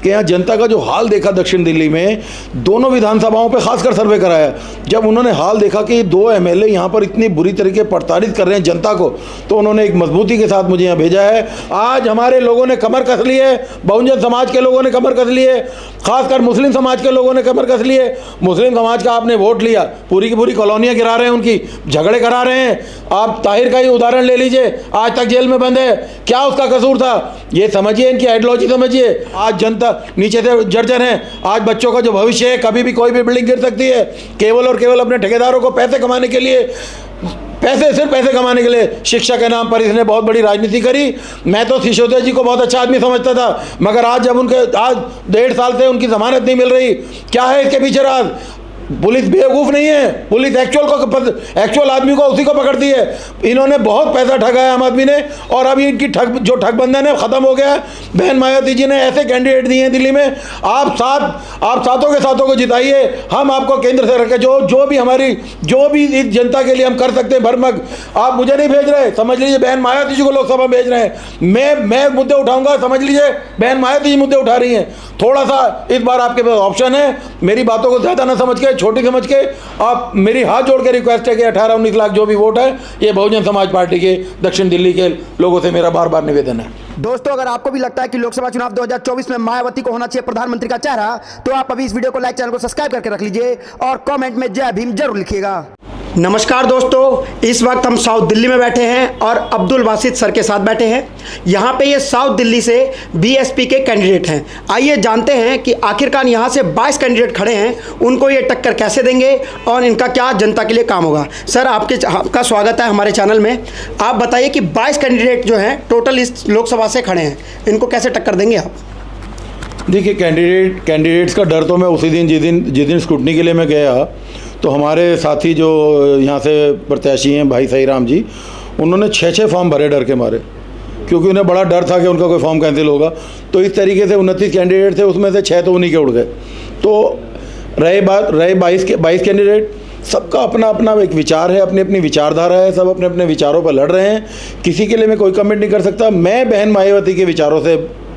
कि यहाँ जनता का जो हाल देखा दक्षिण दिल्ली में, दोनों विधानसभाओं पे खासकर सर्वे कराया। जब उन्होंने हाल देखा कि 2 एमएलए यहाँ पर इतनी बुरी तरीके प्रताड़ित कर रहे हैं जनता को, तो उन्होंने एक मजबूती के साथ मुझे यहाँ भेजा है। आज हमारे लोगों ने कमर कस ली है, बहुजन समाज के लोगों ने कमर कस ली है, खासकर मुस्लिम समाज के लोगों ने कमर कस ली है। मुस्लिम समाज का आपने वोट लिया, पूरी की पूरी कॉलोनियाँ गिरा रहे हैं, उनकी झगड़े करा रहे हैं। आप ताहिर का ही उदाहरण ले लीजिए, आज तक जेल में बंद है, क्या उसका कसूर था? ये समझिए, इनकी आइडियोलॉजी समझिए। आज जनता नीचे से जर्जर है, आज बच्चों का जो भविष्य है, कभी भी कोई भी बिल्डिंग गिर सकती है। केवल और केवल अपने ठेकेदारों को पैसे कमाने के लिए, सिर्फ पैसे कमाने के लिए शिक्षा के नाम पर इसने बहुत बड़ी राजनीति करी। मैं तो सिसोदिया जी को बहुत अच्छा आदमी समझता था, मगर आज जब उनके आज 1.5 साल से उनकी जमानत नहीं मिल रही, क्या है इसके पीछे राज? पुलिस बेवकूफ़ नहीं है, पुलिस एक्चुअल आदमी को उसी को पकड़ती है। इन्होंने बहुत पैसा ठगा है आम आदमी ने, और अभी इनकी जो ठगबंधन है ख़त्म हो गया है। बहन मायावती जी ने ऐसे कैंडिडेट दिए हैं दिल्ली में, आप सातों के सातों को जिताइए। हम आपको केंद्र से रखें, जो भी इस जनता के लिए हम कर सकते हैं भरमग। आप मुझे नहीं भेज रहे, समझ लीजिए बहन मायावती जी को लोकसभा भेज रहे हैं। मैं मुद्दे उठाऊंगा, समझ लीजिए बहन मायावती जी मुद्दे उठा रही हैं। थोड़ा सा इस बार आपके पास ऑप्शन है, मेरी बातों को ज़्यादा ना समझ के, छोटी समझ के, आप मेरी हाथ जोड़ के रिक्वेस्ट है कि 18-19 लाख जो भी वोट है, ये बहुजन समाज पार्टी के दक्षिण दिल्ली के लोगों से मेरा बार बार निवेदन है। दोस्तों, अगर आपको भी लगता है कि लोकसभा चुनाव 2024 में मायावती को होना चाहिए प्रधानमंत्री का चेहरा, तो आप अभी इस वीडियो को लाइक, चैनल को सब्सक्राइब करके रख लीजिए और कमेंट में जय भीम जरूर लिखिएगा। नमस्कार दोस्तों, इस वक्त हम साउथ दिल्ली में बैठे हैं और अब्दुल बासित सर के साथ बैठे हैं। यहाँ पे ये साउथ दिल्ली से बीएसपी के कैंडिडेट हैं। आइए जानते हैं कि आखिरकार यहाँ से 22 कैंडिडेट खड़े हैं, उनको ये टक्कर कैसे देंगे और इनका क्या जनता के लिए काम होगा। सर, आपका स्वागत है हमारे चैनल में। आप बताइए कि 22 कैंडिडेट जो हैं टोटल इस लोकसभा से खड़े हैं, इनको कैसे टक्कर देंगे आप? देखिए, कैंडिडेट्स का डर तो मैं उसी दिन जिस दिन स्क्रूटनी के लिए मैं गया, तो हमारे साथी जो यहाँ से प्रत्याशी हैं भाई सही राम जी, उन्होंने 6 फॉर्म भरे डर के मारे, क्योंकि उन्हें बड़ा डर था कि उनका कोई फॉर्म कैंसिल होगा। तो इस तरीके से 29 कैंडिडेट थे, उसमें से 6 तो उन्हीं के उड़ गए। तो रहे 22 कैंडिडेट, सबका अपना अपना एक विचार है, अपनी अपनी विचारधारा है, सब अपने अपने विचारों पर लड़ रहे हैं। किसी के लिए मैं कोई कमेंट नहीं कर सकता। मैं बहन मायावती के विचारों से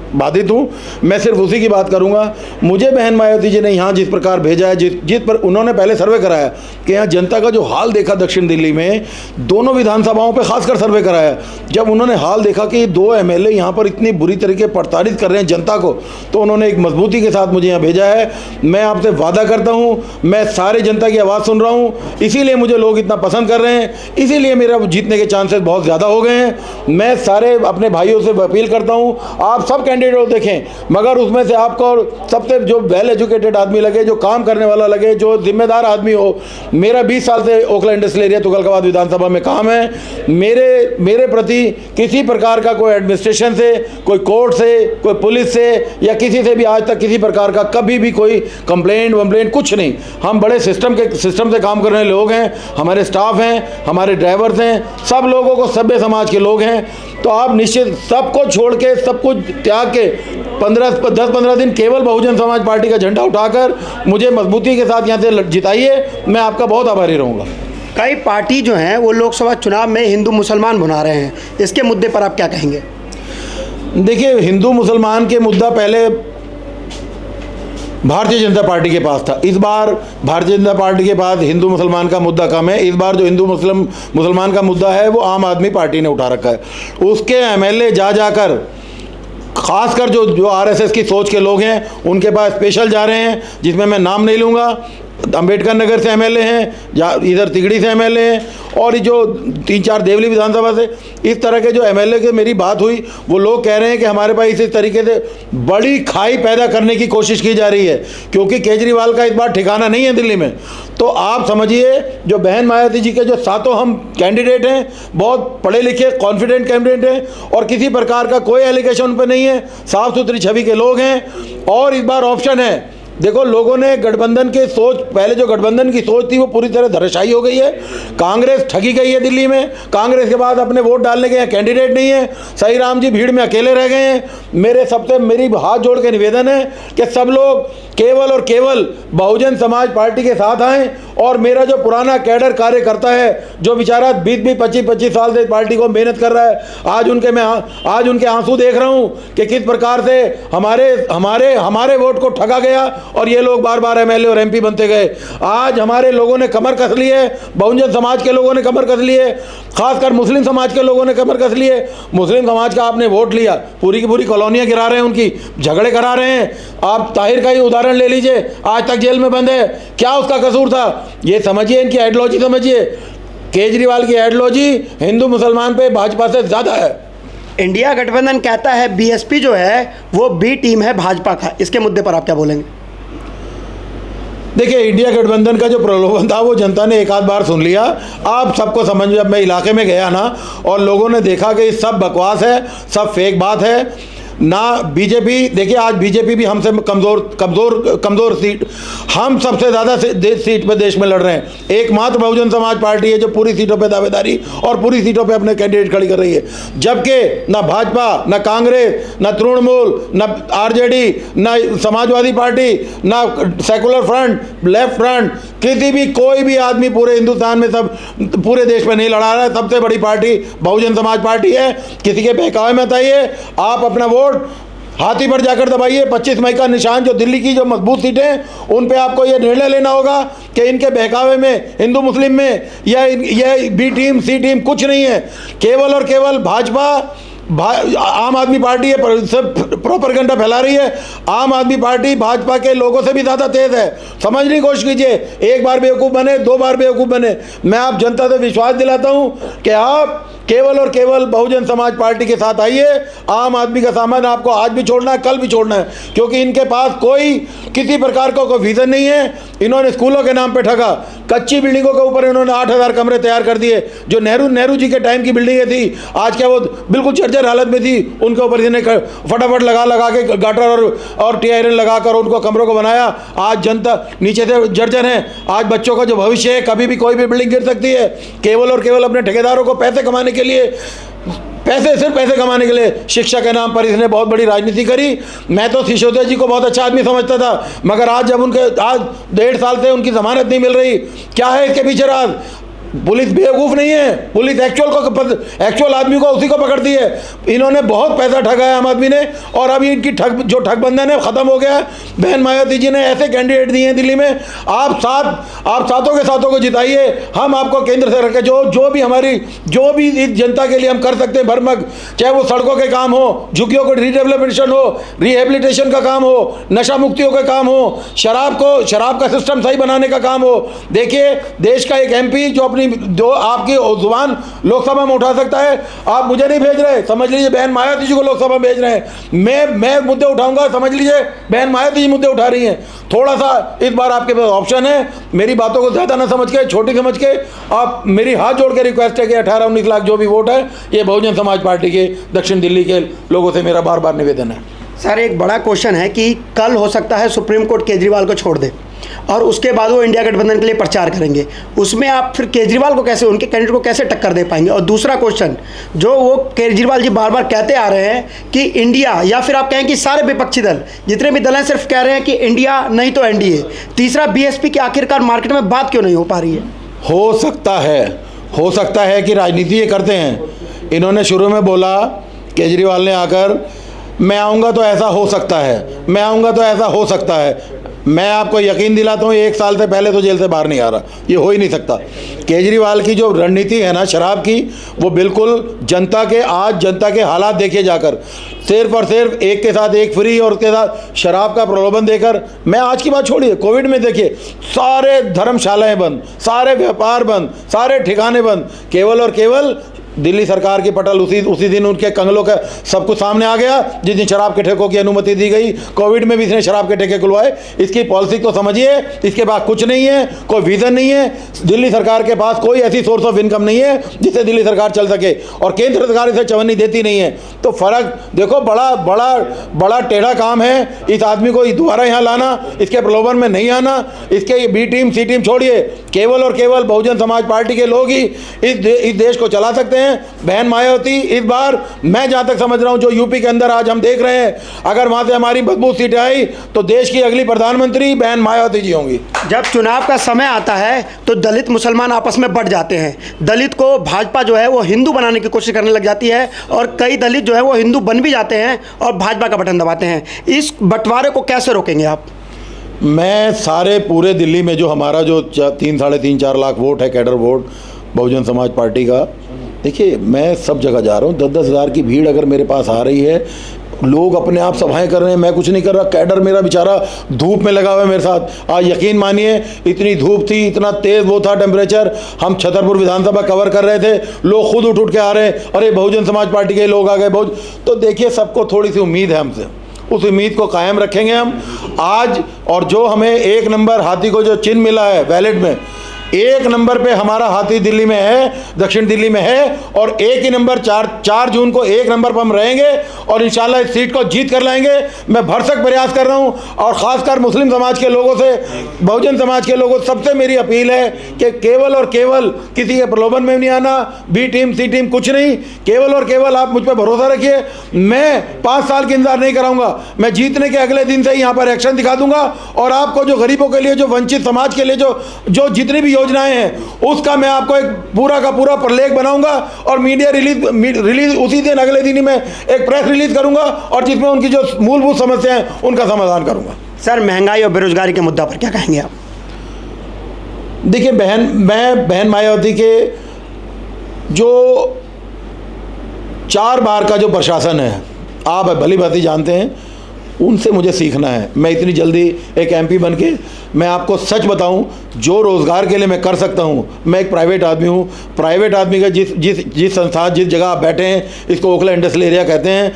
बाधित हूँ, मैं सिर्फ उसी की बात करूँगा। मुझे बहन मायावती जी ने यहाँ जिस प्रकार भेजा है, जिस पर उन्होंने पहले सर्वे कराया कि यहाँ जनता का जो हाल देखा दक्षिण दिल्ली में, दोनों विधानसभाओं पे खासकर सर्वे कराया। जब उन्होंने हाल देखा कि 2 एमएलए यहाँ पर इतनी बुरी तरीके प्रताड़ित कर रहे हैं जनता को, तो उन्होंने एक मजबूती के साथ मुझे यहाँ भेजा है। मैं आपसे वादा करता हूँ, मैं सारी जनता की आवाज़ सुन रहा हूँ, इसीलिए मुझे लोग इतना पसंद कर रहे हैं, इसीलिए मेरा जीतने के चांसेस बहुत ज़्यादा हो गए हैं। मैं सारे अपने भाइयों से अपील करता हूँ, आप सब कैंडिडेट देखें, मगर उसमें से आपको सबसे जो वेल एजुकेटेड आदमी लगे, जो काम करने वाला लगे, जो जिम्मेदार आदमी हो। मेरा 20 साल से ओखला इंडस्ट्रियल एरिया तुगलकाबाद विधानसभा में काम है। मेरे प्रति किसी प्रकार का कोई एडमिनिस्ट्रेशन से, कोई कोर्ट से, कोई पुलिस से या किसी से भी आज तक किसी प्रकार का कभी भी कोई कंप्लेंट कुछ नहीं। हम बड़े सिस्टम से काम करने वाले लोग हैं, हमारे स्टाफ हैं, हमारे ड्राइवर्स हैं, सब लोगों को सभ्य समाज के लोग हैं। तो आप निश्चित सबको छोड़ के, सब कुछ त्याग के 10-15 दिन केवल बहुजन समाज पार्टी का झंडा उठाकर मुझे मजबूती के साथ यहाँ से जिताइए। मैं आपका बहुत आभारी रहूँगा। कई पार्टी जो हैं वो लोकसभा चुनाव में हिंदू मुसलमान बना रहे हैं, इसके मुद्दे पर आप क्या कहेंगे? देखिए, हिंदू मुसलमान के मुद्दा पहले भारतीय जनता पार्टी के पास था। इस बार भारतीय जनता पार्टी के पास हिंदू मुसलमान का मुद्दा कम है। इस बार जो हिंदू मुसलमान का मुद्दा है वो आम आदमी पार्टी ने उठा रखा है। उसके एमएलए जाकर खासकर जो आरएसएस की सोच के लोग हैं उनके पास स्पेशल जा रहे हैं, जिसमें मैं नाम नहीं लूँगा। अंबेडकर नगर से एमएलए हैं, इधर तिगड़ी से एमएलए हैं, और ये जो 3-4 देवली विधानसभा से इस तरह के जो एमएलए के मेरी बात हुई, वो लोग कह रहे हैं कि हमारे पास इसी तरीके से बड़ी खाई पैदा करने की कोशिश की जा रही है, क्योंकि केजरीवाल का इस बार ठिकाना नहीं है दिल्ली में। तो आप समझिए, जो बहन मायावती जी के जो 7 हम कैंडिडेट हैं, बहुत पढ़े लिखे कॉन्फिडेंट कैंडिडेट हैं और किसी प्रकार का कोई एलिगेशन उन पर नहीं है, साफ सुथरी छवि के लोग हैं। और इस बार ऑप्शन है देखो, लोगों ने गठबंधन की सोच, पहले जो गठबंधन की सोच थी वो पूरी तरह धराशायी हो गई है। कांग्रेस ठगी गई है दिल्ली में। कांग्रेस के बाद अपने वोट डालने के यहाँ कैंडिडेट नहीं है। सही राम जी भीड़ में अकेले रह गए हैं। मेरी हाथ जोड़ के निवेदन है कि सब लोग केवल और केवल बहुजन समाज पार्टी के साथ आएँ। और मेरा जो पुराना कैडर कार्यकर्ता है, जो बेचारा 20-25 साल से पार्टी को मेहनत कर रहा है, आज उनके आंसू देख रहा हूँ कि किस प्रकार से हमारे वोट को ठगा गया और ये लोग बार बार एमएलए और एमपी बनते गए। आज हमारे लोगों ने कमर कस ली है, बहुजन समाज के लोगों ने कमर कस ली है, खासकर मुस्लिम समाज के लोगों ने कमर कस ली है। मुस्लिम समाज का आपने वोट लिया, पूरी की पूरी कॉलोनियाँ गिरा रहे हैं, उनकी झगड़े करा रहे हैं। आप ताहिर का ही उदाहरण ले लीजिए, आज तक जेल में बंद है, क्या उसका कसूर था? ये समझिए, इनकी आइडियोलॉजी समझिए। केजरीवाल की आइडियोलॉजी हिंदू मुसलमान पे भाजपा से ज़्यादा है। इंडिया गठबंधन कहता है बीएसपी जो है वो बी टीम है भाजपा का, इसके मुद्दे पर आप क्या बोलेंगे? देखिए, इंडिया गठबंधन का जो प्रलोभन था वो जनता ने एक आध बार सुन लिया। आप सबको समझ में, जब मैं इलाके में गया ना और लोगों ने देखा कि सब बकवास है, सब फेक बात है ना। बीजेपी, देखिए आज बीजेपी भी हमसे कमज़ोर सीट, हम सबसे ज़्यादा सीट पे देश में लड़ रहे हैं। एकमात्र बहुजन समाज पार्टी है जो पूरी सीटों पे दावेदारी और पूरी सीटों पे अपने कैंडिडेट खड़ी कर रही है। जबकि ना भाजपा, ना कांग्रेस, ना तृणमूल, ना आरजेडी, ना समाजवादी पार्टी, ना सेकुलर फ्रंट, लेफ्ट फ्रंट, कोई भी आदमी पूरे हिंदुस्तान में, पूरे देश में नहीं लड़ा रहा है। सबसे बड़ी पार्टी बहुजन समाज पार्टी है। किसी के बहकावे में आइए, आप अपना वोट हाथी पर जाकर दबाइए। 25 मई का निशान, जो दिल्ली की जो मजबूत सीटें हैं उन पे आपको ये निर्णय लेना होगा कि इनके बहकावे में, हिंदू मुस्लिम में यह बी टीम सी टीम कुछ नहीं है। केवल और केवल भाजपा, आम आदमी पार्टी है, सब प्रोपेगेंडा फैला रही है। आम आदमी पार्टी भाजपा के लोगों से भी ज़्यादा तेज़ है। समझने की कोशिश कीजिए, एक बार बेवकूफ़ बने, 2 बार बेवकूफ़ बने। मैं आप जनता से विश्वास दिलाता हूँ कि आप केवल और केवल बहुजन समाज पार्टी के साथ आइए। आम आदमी का सामान आपको आज भी छोड़ना है, कल भी छोड़ना है, क्योंकि इनके पास किसी प्रकार का कोई विज़न नहीं है। इन्होंने स्कूलों के नाम पे ठगा। कच्ची बिल्डिंगों के ऊपर इन्होंने 8000 कमरे तैयार कर दिए। जो नेहरू जी के टाइम की बिल्डिंगें थी, आज क्या वो बिल्कुल जर्जर हालत में थी, उनके ऊपर इन्हें फटाफट लगा के गाटर और टी आयरन लगाकर उनको कमरों को बनाया। आज जनता नीचे से जर्जर है। आज बच्चों का जो भविष्य है, कभी भी कोई भी बिल्डिंग गिर सकती है। केवल और केवल अपने ठेकेदारों को पैसे कमाने के लिए, सिर्फ पैसे कमाने के लिए शिक्षा के नाम पर इसने बहुत बड़ी राजनीति करी। मैं तो सिसोदिया जी को बहुत अच्छा आदमी समझता था, मगर आज जब आज 1.5 साल से उनकी जमानत नहीं मिल रही, क्या है इसके पीछे राज? पुलिस बेवकूफ़ नहीं है, पुलिस एक्चुअल आदमी को उसी को पकड़ती है। इन्होंने बहुत पैसा ठगा है आम आदमी ने, और अभी इनकी ठगबंधन है ख़त्म हो गया। बहन मायावती जी ने ऐसे कैंडिडेट दिए हैं दिल्ली में। आप सातों को जिताइए। हम आपको केंद्र से रखें, जो भी इस जनता के लिए हम कर सकते हैं भरमक, चाहे वो सड़कों के काम हो, झुग्गियों को रिडेवलपमेंट हो, रिहेबिलिटेशन का काम हो, नशा मुक्तियों का काम हो, शराब का सिस्टम सही बनाने का काम हो। देखिए, देश का एक एमपी जो आपकी जुबान लोकसभा में उठा सकता है, आप मुझे नहीं भेज रहे, समझ लीजिए बहन मायावती जी को लोकसभा में भेज रहे हैं। मैं मुद्दे उठाऊंगा, समझ लीजिए बहन मायावती जी मुद्दे उठा रही हैं। थोड़ा सा इस बार आपके पास ऑप्शन है। मेरी बातों को ज़्यादा ना समझ के, छोटी समझ के, आप मेरी हाथ जोड़ के रिक्वेस्ट है कि 18-19 लाख जो भी वोट है, ये बहुजन समाज पार्टी के दक्षिण दिल्ली के लोगों से मेरा बार बार निवेदन है। सर, एक बड़ा क्वेश्चन है कि कल हो सकता है सुप्रीम कोर्ट केजरीवाल को छोड़ दे और उसके बाद वो इंडिया गठबंधन के लिए प्रचार करेंगे। उसमें आप फिर केजरीवाल को कैसे, उनके कैंडिडेट को कैसे टक्कर दे पाएंगे? और दूसरा क्वेश्चन, जो वो केजरीवाल जी बार बार कहते आ रहे हैं कि इंडिया, या फिर आप कहें कि सारे विपक्षी दल, जितने भी दल हैं, सिर्फ कह रहे हैं कि इंडिया नहीं तो एनडीए। तीसरा, बीएसपी की आखिरकार मार्केट में बात क्यों नहीं हो पा रही है? हो सकता है कि राजनीति ये करते हैं। इन्होंने शुरू में बोला, केजरीवाल ने आकर, मैं आऊँगा तो ऐसा हो सकता है, मैं आऊँगा तो ऐसा हो सकता है। मैं आपको यकीन दिलाता हूँ, 1 साल से पहले तो जेल से बाहर नहीं आ रहा, ये हो ही नहीं सकता। केजरीवाल की जो रणनीति है ना शराब की, वो बिल्कुल जनता के हालात देखिए जाकर, सिर्फ और सिर्फ एक के साथ एक फ्री और उसके साथ शराब का प्रलोभन देकर। मैं आज की बात छोड़िए, कोविड में देखिए सारे धर्मशालाएं बंद, सारे व्यापार बंद, सारे ठिकाने बंद, केवल और केवल दिल्ली सरकार की पटल उसी दिन उनके कंगलों का सब कुछ सामने आ गया। जिस दिन शराब के ठेकों की अनुमति दी गई, कोविड में भी इसने शराब के ठेके खुलवाए। इसकी पॉलिसी तो समझिए, इसके पास कुछ नहीं है, कोई विजन नहीं है। दिल्ली सरकार के पास कोई ऐसी सोर्स ऑफ इनकम नहीं है जिससे दिल्ली सरकार चल सके, और केंद्र सरकार इसे चवन्नी देती नहीं है। तो फर्क देखो, बड़ा बड़ा बड़ा टेढ़ा काम है इस आदमी को दोबारा यहाँ लाना, इसके प्रलोभन में नहीं आना। इसके बी टीम सी टीम छोड़िए, केवल और केवल बहुजन समाज पार्टी के लोग ही इस देश को चला सकते हैं। बहन मायावती इस बार, मैं जहाँ तक समझ रहा हूँ, जो यूपी के अंदर आज हम देख रहे हैं, अगर वहाँ से हमारी मजबूत सीटें आई तो देश की अगली प्रधानमंत्री बहन मायावती जी होंगी। जब चुनाव का समय आता है तो दलित मुसलमान आपस में बढ़ जाते हैं। दलित को भाजपा जो है वो हिंदू बनाने की कोशिश करने लग जाती है, और कई दलित जो है वो हिंदू बन भी जाते हैं और भाजपा का बटन दबाते हैं। इस बंटवारे को कैसे रोकेंगे आप? मैं सारे पूरे दिल्ली में जो हमारा जो 3-4.5 लाख वोट है, cadre vote Bahujan Samaj party का, देखिए मैं सब जगह जा रहा हूँ। 10-10 हज़ार की भीड़ अगर मेरे पास आ रही है, लोग अपने आप सभाएं कर रहे हैं, मैं कुछ नहीं कर रहा। कैडर मेरा बेचारा धूप में लगा हुआ है मेरे साथ। आज यकीन मानिए, इतनी धूप थी, इतना तेज़ वो था टेम्परेचर, हम छतरपुर विधानसभा कवर कर रहे थे, लोग खुद उठ के आ रहे हैं, अरे बहुजन समाज पार्टी के लोग आ गए। तो देखिए, सबको थोड़ी सी उम्मीद है हमसे, उस उम्मीद को कायम रखेंगे हम आज। और जो हमें 1 नंबर हाथी को जो चिन्ह मिला है बैलेट में, 1 नंबर पे हमारा हाथी दिल्ली में है, दक्षिण दिल्ली में है, और 1 ही नंबर 4 जून को 1 नंबर पर हम रहेंगे और इंशाल्लाह इस सीट को जीत कर लाएंगे। मैं भरसक प्रयास कर रहा हूं, और ख़ासकर मुस्लिम समाज के लोगों से, बहुजन समाज के लोगों से सबसे मेरी अपील है कि केवल और केवल किसी के प्रलोभन में नहीं आना। बी टीम सी टीम कुछ नहीं, केवल और केवल आप मुझ पर भरोसा रखिए। मैं 5 साल के इंतजार नहीं कराऊंगा, मैं जीतने के अगले दिन से ही यहाँ पर एक्शन दिखा दूंगा, और आपको जो गरीबों के लिए, जो वंचित समाज के लिए जो जितनी भी योजनाएं हैं, उसका मैं आपको एक पूरा का पूरा प्रलेख बनाऊंगा, और मीडिया रिलीज उसी दिन, अगले दिन ही मैं एक प्रेस रिलीज करूंगा, और जिसमें उनकी जो मूलभूत समस्याएं हैं उनका समाधान करूंगा। सर, महंगाई और बेरोजगारी के मुद्दा पर क्या कहेंगे आप? देखिए, बहन मायावती के जो 4 बार का जो प्रशासन है, आप भली भांति जानते हैं, उनसे मुझे सीखना है। मैं इतनी जल्दी एक एमपी बन के, मैं आपको सच बताऊं, जो रोज़गार के लिए मैं कर सकता हूं, मैं एक प्राइवेट आदमी हूं। प्राइवेट आदमी का जिस संस्था, जिस जगह आप बैठे हैं, इसको ओखला इंडस्ट्रियल एरिया कहते हैं,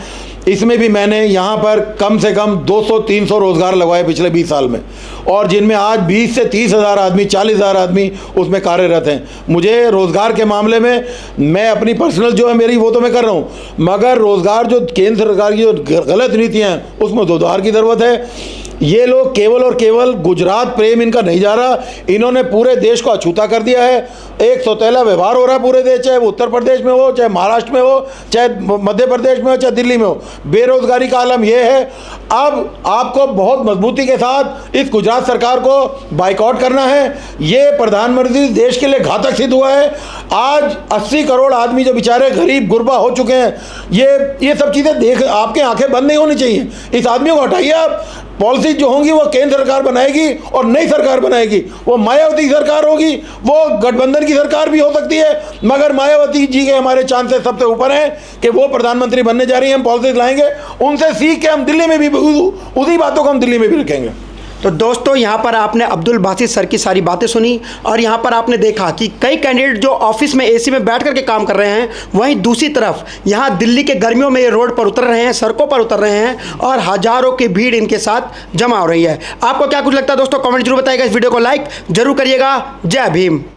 इसमें भी मैंने यहाँ पर कम से कम 200-300 रोज़गार लगवाए पिछले 20 साल में, और जिनमें आज 20 से 30 हज़ार आदमी, 40 हज़ार आदमी उसमें कार्यरत हैं। मुझे रोज़गार के मामले में, मैं अपनी पर्सनल जो है मेरी, वो तो मैं कर रहा हूँ, मगर रोज़गार जो केंद्र सरकार की जो गलत नीतियाँ हैं, उसमें सुधार की ज़रूरत है। ये लोग केवल और केवल गुजरात प्रेम इनका नहीं जा रहा, इन्होंने पूरे देश को अछूता कर दिया है। एक सौतेला व्यवहार हो रहा है पूरे देश, चाहे वो उत्तर प्रदेश में हो, चाहे महाराष्ट्र में हो, चाहे मध्य प्रदेश में हो, चाहे दिल्ली में हो। बेरोजगारी का आलम यह है। अब आपको बहुत मजबूती के साथ इस गुजरात सरकार को बाइकआउट करना है। ये प्रधानमंत्री देश के लिए घातक सिद्ध हुआ है। आज 80 करोड़ आदमी जो बेचारे गरीब गुरबा हो चुके हैं, ये सब चीज़ें देख, आपके आंखें बंद नहीं होनी चाहिए। इस आदमियों को हटाइए आप। पॉलिसी जो होंगी वो केंद्र सरकार बनाएगी और नई सरकार बनाएगी। वो मायावती सरकार होगी, वो गठबंधन की सरकार भी हो सकती है, मगर मायावती जी के हमारे चांसेस सबसे ऊपर हैं कि वो प्रधानमंत्री बनने जा रही हैं। हम पॉलिसी लाएंगे, उनसे सीख के हम दिल्ली में भी उसी बातों को हम दिल्ली में भी रखेंगे। तो दोस्तों, यहाँ पर आपने अब्दुल बासित सर की सारी बातें सुनी, और यहाँ पर आपने देखा कि कई कैंडिडेट जो ऑफिस में एसी में बैठ करके काम कर रहे हैं, वहीं दूसरी तरफ यहाँ दिल्ली के गर्मियों में ये रोड पर उतर रहे हैं, सड़कों पर उतर रहे हैं, और हज़ारों की भीड़ इनके साथ जमा हो रही है। आपको क्या कुछ लगता है दोस्तों? कमेंट जरूर बताइएगा। इस वीडियो को लाइक जरूर करिएगा। जय भीम।